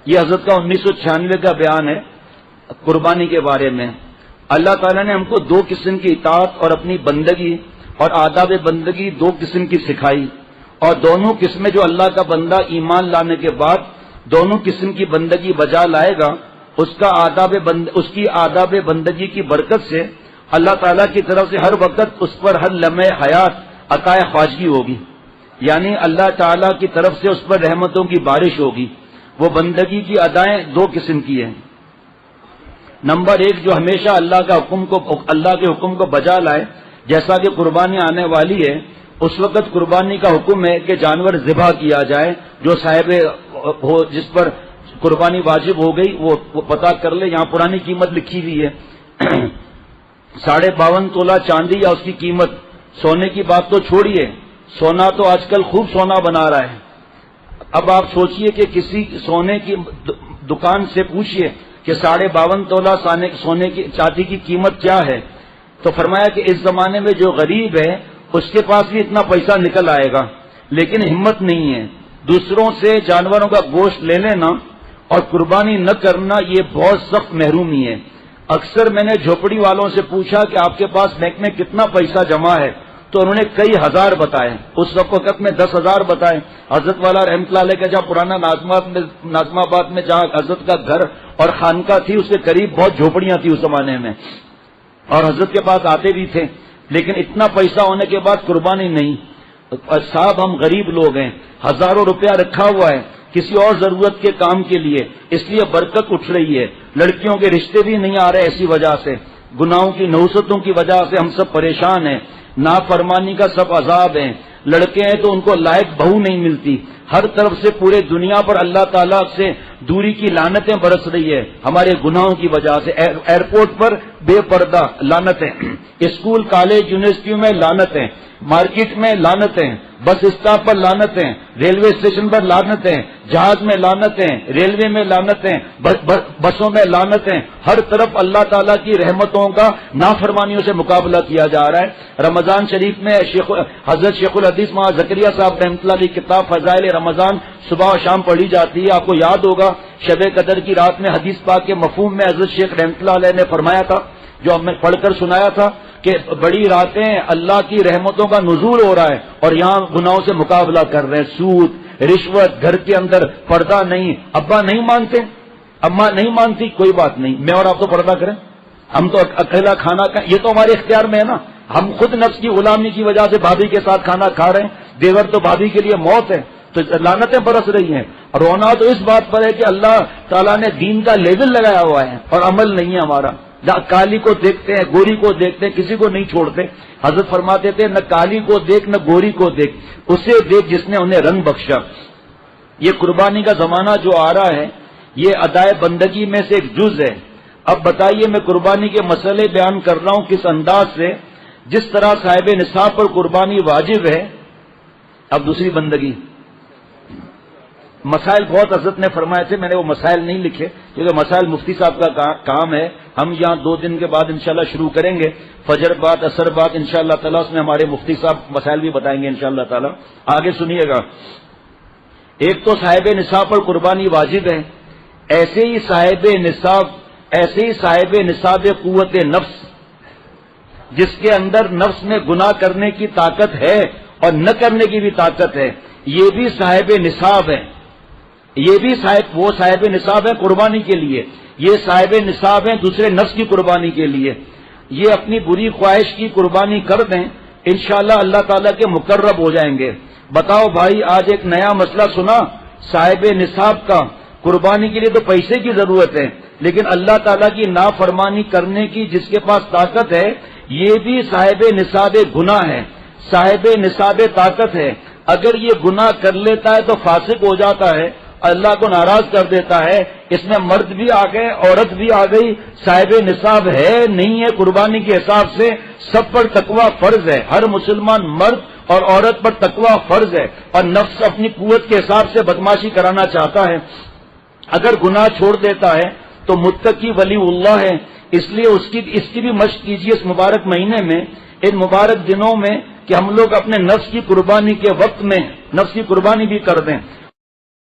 یہ حضرت کا 1996 کا بیان ہے قربانی کے بارے میں۔ اللہ تعالیٰ نے ہم کو دو قسم کی اطاعت اور اپنی بندگی اور آداب بندگی دو قسم کی سکھائی، اور دونوں قسمیں جو اللہ کا بندہ ایمان لانے کے بعد دونوں قسم کی بندگی بجا لائے گا، اس کی آداب بندگی کی برکت سے اللہ تعالیٰ کی طرف سے ہر وقت اس پر ہر لمحے حیات عطائے خواجگی ہوگی، یعنی اللہ تعالیٰ کی طرف سے اس پر رحمتوں کی بارش ہوگی۔ وہ بندگی کی ادائیں دو قسم کی ہیں۔ نمبر ایک، جو ہمیشہ اللہ کے حکم کو بجا لائے، جیسا کہ قربانی آنے والی ہے، اس وقت قربانی کا حکم ہے کہ جانور ذبح کیا جائے، جو صاحب ہو جس پر قربانی واجب ہو گئی وہ پتہ کر لے۔ یہاں پرانی قیمت لکھی ہوئی ہے 52.5 تولہ چاندی یا اس کی قیمت۔ سونے کی بات تو چھوڑیے، سونا تو آج کل خوب سونا بنا رہا ہے۔ اب آپ سوچئے کہ کسی سونے کی دکان سے پوچھئے کہ 52.5 تولہ سونے کی چاندی کی قیمت کیا ہے، تو فرمایا کہ اس زمانے میں جو غریب ہے اس کے پاس بھی اتنا پیسہ نکل آئے گا، لیکن ہمت نہیں ہے۔ دوسروں سے جانوروں کا گوشت لے لینا اور قربانی نہ کرنا، یہ بہت سخت محرومی ہے۔ اکثر میں نے جھوپڑی والوں سے پوچھا کہ آپ کے پاس بینک میں کتنا پیسہ جمع ہے، تو انہوں نے کئی ہزار بتائے۔ اس وقت میں 10,000 بتائے۔ حضرت والا رحمۃ اللہ علیہ کا جہاں پرانا ناظم آباد میں جہاں حضرت کا گھر اور خانقاہ تھی، اس کے قریب بہت جھوپڑیاں تھی اس زمانے میں، اور حضرت کے پاس آتے بھی تھے، لیکن اتنا پیسہ ہونے کے بعد قربانی نہیں۔ صاحب ہم غریب لوگ ہیں، ہزاروں روپیہ رکھا ہوا ہے کسی اور ضرورت کے کام کے لیے، اس لیے برکت اٹھ رہی ہے۔ لڑکیوں کے رشتے بھی نہیں آ رہے ایسی وجہ سے، گناہوں کی نحوستوں کی وجہ سے ہم سب پریشان ہیں، نافرمانی کا سب عذاب ہیں۔ لڑکے ہیں تو ان کو لائق بہو نہیں ملتی، ہر طرف سے پورے دنیا پر اللہ تعالیٰ سے دوری کی لعنتیں برس رہی ہے ہمارے گناہوں کی وجہ سے۔ ایئرپورٹ پر بے پردہ لعنتیں، اسکول کالج یونیورسٹیوں میں لعنتیں، مارکیٹ میں لعنتیں، بس اسٹاپ پر لعنتیں، ریلوے اسٹیشن پر لعنتیں، جہاز میں لعنتیں، ریلوے میں لعنتیں، بسوں میں لعنتیں، ہر طرف اللہ تعالیٰ کی رحمتوں کا نافرمانیوں سے مقابلہ کیا جا رہا ہے۔ رمضان شریف میں حضرت شیخ الحدیث مولانا زکریا صاحب رحمۃ اللہ علیہ کتاب فضائل رمضان صبح و شام پڑھی جاتی ہے۔ آپ کو یاد ہوگا شب قدر کی رات میں حدیث پاک کے مفہوم میں حضرت شیخ رحمۃ اللہ علیہ نے فرمایا تھا، جو ہم نے پڑھ کر سنایا تھا، کہ بڑی راتیں اللہ کی رحمتوں کا نزول ہو رہا ہے اور یہاں گناہوں سے مقابلہ کر رہے ہیں، سود، رشوت، گھر کے اندر پردہ نہیں، ابا نہیں مانتے، اماں نہیں مانتی، کوئی بات نہیں، میں اور آپ تو پردہ کریں، ہم تو اکیلا کھانا کھائیں، یہ تو ہمارے اختیار میں ہے نا، ہم خود نفس کی غلامی کی وجہ سے بھابھی کے ساتھ کھانا کھا رہے ہیں، دیور تو بھابھی کے لیے موت ہے، تو لعنتیں برس رہی ہیں۔ رونا تو اس بات پر ہے کہ اللہ تعالیٰ نے دین کا لیول لگایا ہوا ہے اور عمل نہیں ہے ہمارا۔ کالی کو دیکھتے ہیں، گوری کو دیکھتے ہیں، کسی کو نہیں چھوڑتے۔ حضرت فرماتے تھے نہ کالی کو دیکھ نہ گوری کو دیکھ، اسے دیکھ جس نے انہیں رنگ بخشا۔ یہ قربانی کا زمانہ جو آ رہا ہے، یہ ادائے بندگی میں سے ایک جز ہے۔ اب بتائیے میں قربانی کے مسئلے بیان کر رہا ہوں کس انداز سے، جس طرح صاحب نصاب پر قربانی واجب ہے۔ اب دوسری بندگی، مسائل بہت حضرت نے فرمائے تھے، میں نے وہ مسائل نہیں لکھے کیونکہ مسائل مفتی صاحب کا کام ہے۔ ہم یہاں 2 دن کے بعد انشاءاللہ شروع کریں گے، فجر بعد عصر بعد انشاءاللہ تعالیٰ، اس میں ہمارے مفتی صاحب مسائل بھی بتائیں گے انشاءاللہ تعالیٰ۔ آگے سنیے گا، ایک تو صاحب نصاب پر قربانی واجب ہے، ایسے ہی صاحب نصاب قوت نفس، جس کے اندر نفس میں گناہ کرنے کی طاقت ہے اور نہ کرنے کی بھی طاقت ہے، یہ بھی صاحب نصاب ہے۔ یہ بھی وہ صاحب نصاب ہے قربانی کے لیے، یہ صاحب نصاب ہیں دوسرے نفس کی قربانی کے لیے۔ یہ اپنی بری خواہش کی قربانی کر دیں، انشاءاللہ اللہ تعالیٰ کے مقرب ہو جائیں گے۔ بتاؤ بھائی، آج ایک نیا مسئلہ سنا صاحب نصاب کا، قربانی کے لیے تو پیسے کی ضرورت ہے، لیکن اللہ تعالیٰ کی نافرمانی کرنے کی جس کے پاس طاقت ہے، یہ بھی صاحب نصاب گناہ ہے، صاحب نصاب طاقت ہے۔ اگر یہ گناہ کر لیتا ہے تو فاسق ہو جاتا ہے، اللہ کو ناراض کر دیتا ہے۔ اس میں مرد بھی آ گئے، عورت بھی آ گئی، صاحب نصاب ہے نہیں ہے، قربانی کے حساب سے سب پر تقوی فرض ہے، ہر مسلمان مرد اور عورت پر تقوی فرض ہے، اور نفس اپنی قوت کے حساب سے بدماشی کرانا چاہتا ہے۔ اگر گناہ چھوڑ دیتا ہے تو متقی ولی اللہ ہے، اس لیے اس کی بھی مشق کیجیے اس مبارک مہینے میں، ان مبارک دنوں میں، کہ ہم لوگ اپنے نفس کی قربانی کے وقت میں نفس کی قربانی بھی کر دیں۔